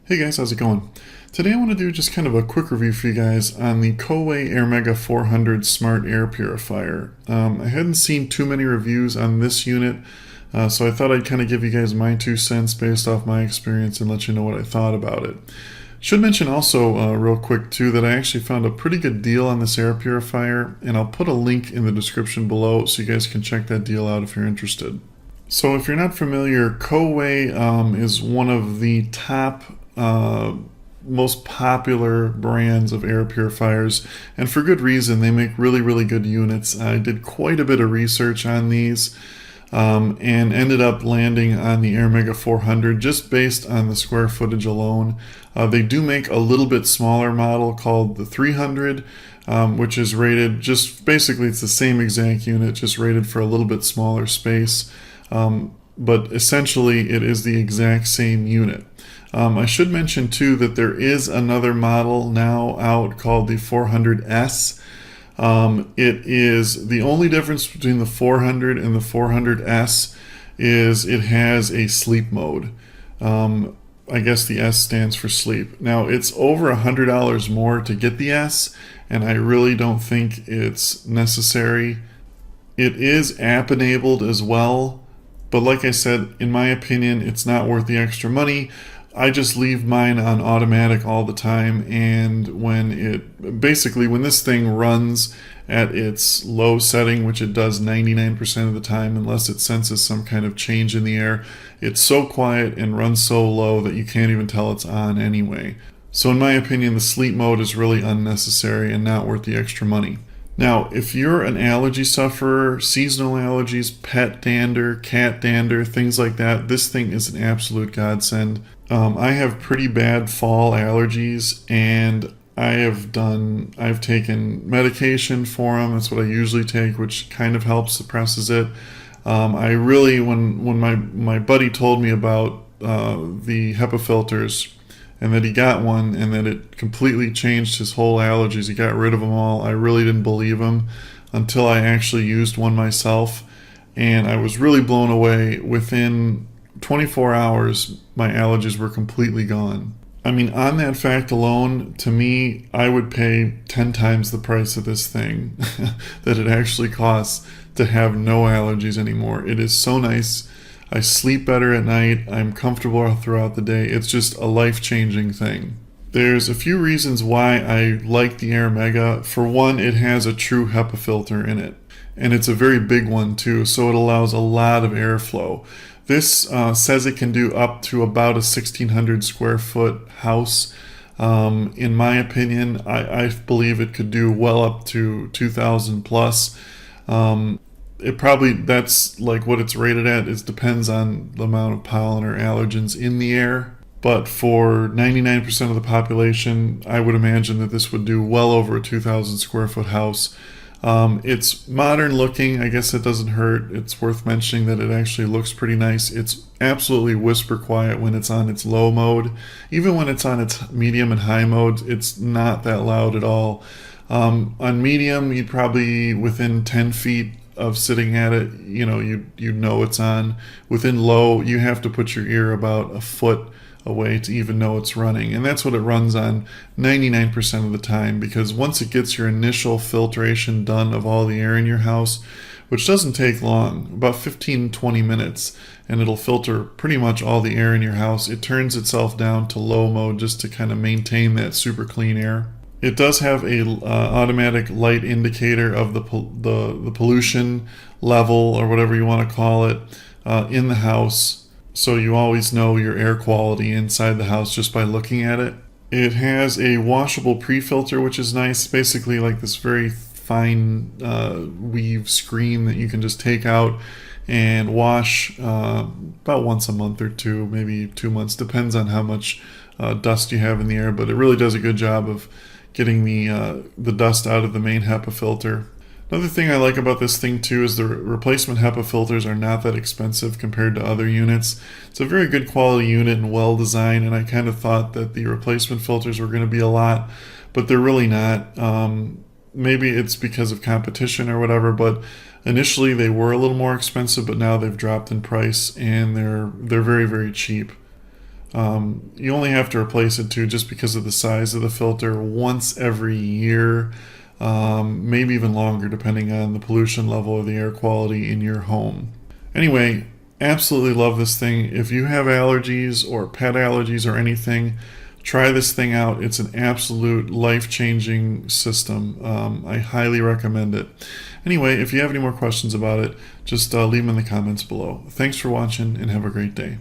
Hey guys, how's it going? Today I want to do just kind of a quick review for you guys on the Coway Airmega 400 Smart Air Purifier. I hadn't seen too many reviews on this unit, so I thought I'd kind of give you guys my 2 cents based off my experience and let you know what I thought about it. Should mention also real quick too that I actually found a pretty good deal on this air purifier, and I'll put a link in the description below so you guys can check that deal out if you're interested. So if you're not familiar, Coway is one of the top most popular brands of air purifiers, and for good reason. They make really good units. I did quite a bit of research on these and ended up landing on the Airmega 400 just based on the square footage alone. They do make a little bit smaller model called the 300, which is rated just basically it's the same exact unit, just rated for a little bit smaller space. But essentially it is the exact same unit. I should mention too that there is another model now out called the 400S. It is the only difference between the 400 and the 400S is it has a sleep mode. I guess the S stands for sleep. Now it's over $100 more to get the S, and I really don't think it's necessary. It is app enabled as well, but like I said, in my opinion, it's not worth the extra money. I just leave mine on automatic all the time, and when this thing runs at its low setting, which it does 99% of the time unless it senses some kind of change in the air, it's so quiet and runs so low that you can't even tell it's on anyway. So in my opinion, the sleep mode is really unnecessary and not worth the extra money. Now, if you're an allergy sufferer, seasonal allergies, pet dander, cat dander, things like that, this thing is an absolute godsend. I have pretty bad fall allergies, and I've taken medication for them. That's what I usually take, which kind of helps suppresses it. When my buddy told me about the HEPA filters, and that he got one and that it completely changed his whole allergies, he got rid of them all, I really didn't believe him until I actually used one myself, and I was really blown away. Within 24 hours, my allergies were completely gone. I mean, on that fact alone, to me, I would pay 10 times the price of this thing that it actually costs to have no allergies anymore. It is so nice. I sleep better at night. I'm comfortable throughout the day. It's just a life-changing thing. There's a few reasons why I like the Airmega. For one, it has a True HEPA filter in it, and it's a very big one too, so it allows a lot of airflow. This says it can do up to about a 1,600 square foot house. In my opinion, I believe it could do well up to 2,000 plus. That's like what it's rated at. It depends on the amount of pollen or allergens in the air. But for 99% of the population, I would imagine that this would do well over a 2,000 square foot house. It's modern looking. I guess it doesn't hurt. It's worth mentioning that it actually looks pretty nice. It's absolutely whisper quiet when it's on its low mode. Even when it's on its medium and high mode, it's not that loud at all. On medium, you'd probably within 10 feet of sitting at it, you know it's on. Within low, you have to put your ear about a foot away to even know it's running, and that's what it runs on 99% of the time, because once it gets your initial filtration done of all the air in your house, which doesn't take long, about 15-20 minutes, and it'll filter pretty much all the air in your house, it turns itself down to low mode just to kind of maintain that super clean air. It does have a automatic light indicator of the pollution level, or whatever you want to call it, in the house, so you always know your air quality inside the house just by looking at it. It has a washable pre-filter, which is nice. Basically like this very fine weave screen that you can just take out and wash about once a month or two, maybe 2 months, depends on how much dust you have in the air, but it really does a good job of getting the dust out of the main HEPA filter. Another thing I like about this thing too is the replacement HEPA filters are not that expensive compared to other units. It's a very good quality unit and well designed, and I kind of thought that the replacement filters were going to be a lot, but they're really not. Maybe it's because of competition or whatever, but initially they were a little more expensive, but now they've dropped in price and they're very cheap. You only have to replace it too, just because of the size of the filter, once every year, maybe even longer depending on the pollution level or the air quality in your home. Anyway, absolutely love this thing. If you have allergies or pet allergies or anything, try this thing out. It's an absolute life-changing system. I highly recommend it. Anyway, if you have any more questions about it, just leave them in the comments below. Thanks for watching and have a great day.